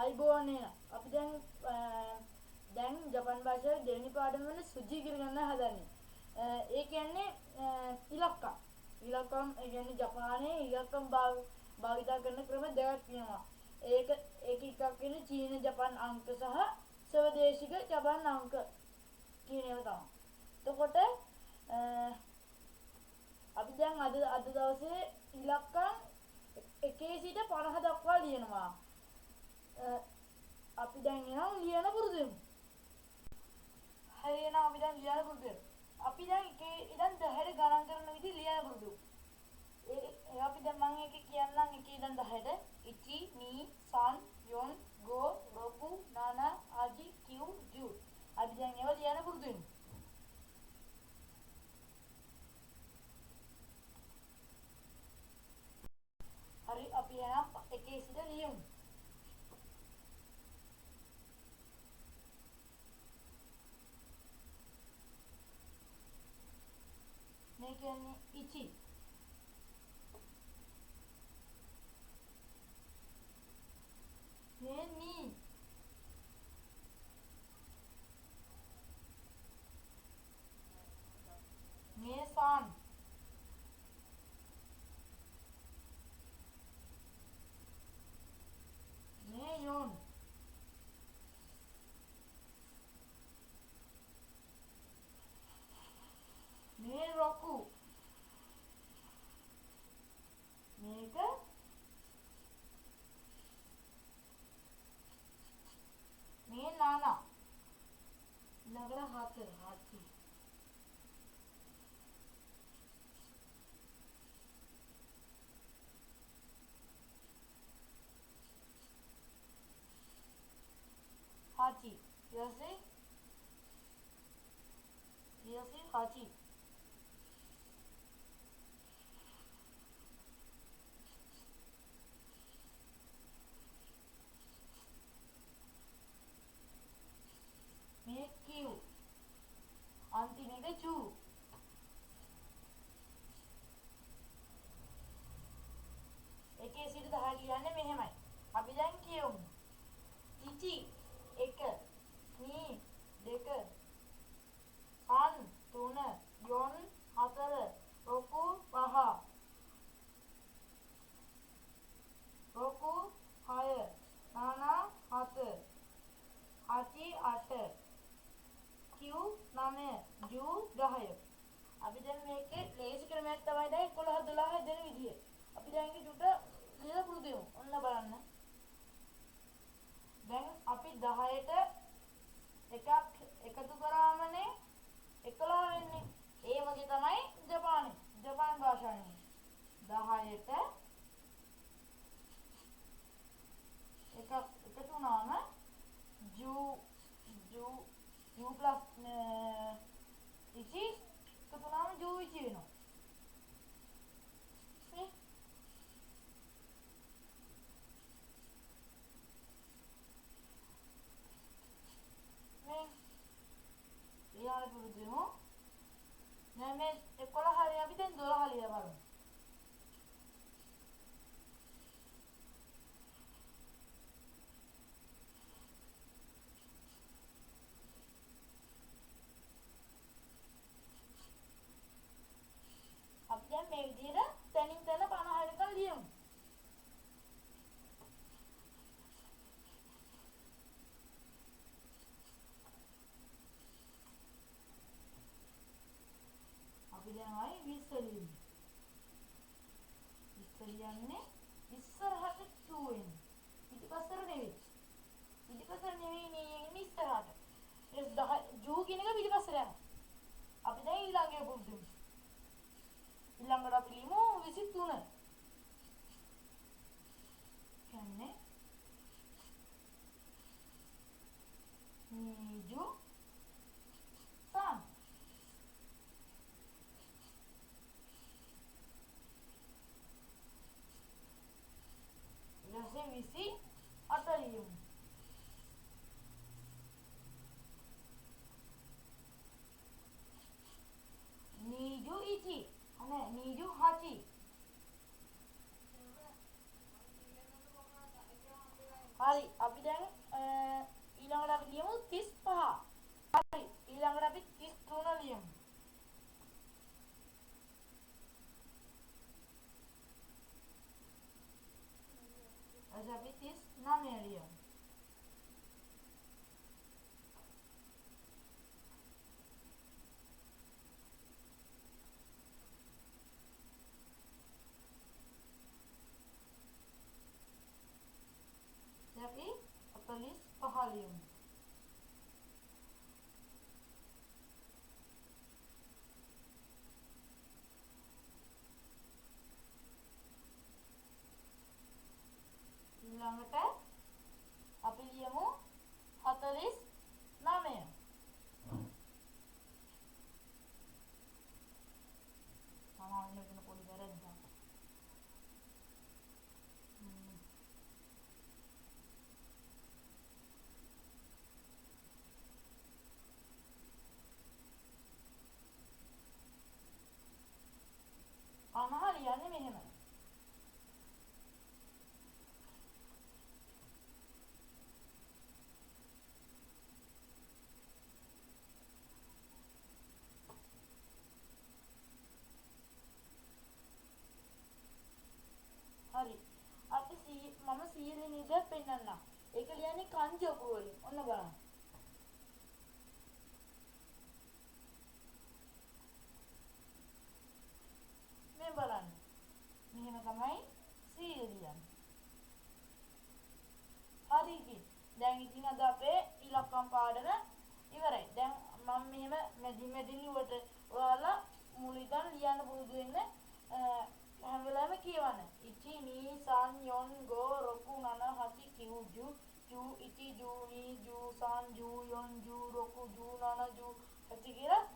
අයිබෝනේ අපි දැන් ජපාන් භාෂාවේ දෙවෙනි පාඩම වෙන සුජි ඉගෙන ගන්න හදන්නේ. ඒ කියන්නේ ඉලක්කම් ඒ කියන්නේ ජපානයේ ඉලක්කම් භාවිත කරන ක්‍රම දෙකක් තියෙනවා. ඒක එකක් කියන්නේ චීන ජපාන් අංක සහ ස්වදේශික ජපාන් අංක කියන ඒවා තමයි. එතකොට අපි දැන් අද දවසේ ඉලක්කම් 1 සිට 50 දක්වා ලියනවා. අපි දැන් එනවා ලියන පුරුදු වෙමු. හරි එහෙනම් අපි දැන් ලියන පුරුදු වෙමු. අපි දැන් ඉඳන් 10ට ගණන් කරන විදිහ ලියන පුරුදු. ඒ අපි දැන් මම එක කියන්නම් 1 ඉඳන් 10ට. 1 2 3 4 5 6 7 8 9 10 අපි දැන් ඒවා ලියන පුරුදු වෙමු. හරි අපි එහෙනම් 1 සිට ලියමු. මේ කියන්නේ ඉචි. මේ නී. මේ සාන්. මේ යොන්. මේ රොකු. මේක මේ නානා. ඊළඟට හාති. हाथी जैसे हाथी में क्यू अंतिम में चू एक सीट दहा लिया ने मेहमाई अभी जान क्यों इची एक नी දෙක අන් තුන යොන් හතර රොකු පහ රොකු හය නානා හත හති අට කිව් නමය ජූ 10 අපි දැන් මේකේ ලේසි ක්‍රමයක් තමයි දැන් 11 12 දෙන විදිය අපි දැන් ඒක චුට්ට ලියලා පුරුදු වෙමු ඔන්න බලන්න දැන් අපි 10ට එකක් එකතු කරාමනේ 11 වෙන්නේ. ඒ වගේ තමයි ජපාන් භාෂාවේ. 10ට එකක් එකතු වුණාම u plus ඉචි එකතු වුණාම ju ඉචි වෙනවා. ලියන්න පුරුදු වෙමු. දැන් මේ 11 හරිය අපි දැන් 12 ලියලා බලමු. අපි දැන් මේ විදිහට තනින් තන 50 එකක් ලියමු. අපි දැන් ආයි 20 ලියමු. 20 ලියන්නේ ඉස්සරහට 2 වෙන්නේ. පිටිපස්සට නෙවෙයි. පිටිපස්සට නෙවෙයි නේ ඉස්සරහට. ඒ 10 ජූ කියන එක පිටිපස්සට යනවා. අපි දැන් ඊළඟට පුරුදු වෙමු. ඊළඟට අපි ලියමු 23. කියන්නේ නිජු සම් जैसे विसी अतलियम नीजु इची અને नीजु हाची हरी अभी දැන් ඊළඟට අපි ලියමු 35. හරි. ඊළඟට අපි 33 ලියමු. අද අපි 39 ලියමු. අපි 45 ලියමු. ඊළඟට අපි ලියමු 49. සමාවෙන්න මෙතන පොඩි වැරද්දක්. අනහා ලියන්නේ මෙහෙම. හරි. අපි මම 100 වෙනි විදිහට පෙන්නන්නම්. ඒක ලියන්නේ කංජෝපු වලින්. ඔන්න බලන්න. මේ බලන්න. මෙහෙම තමයි 100 ලියන්නේ. හරි ඉතින්. දැන් ඉතින් අද අපේ ඉලක්කම් පාඩම ඉවරයි. දැන් මම මෙහෙම මැදින් ලියුවට ඔයාලා මුල ඉඳන් ලියන්න පුරුදු වෙන්න හැම වෙලාවෙම කියවන්න. ඉචි නී සන් යොන් ගෝ රොකු නන හචි කිව් ජු ජු ඉචි ජු නී ජු සන් ජු යොන් ජු රොකු ජු නන ජු හචි කියලා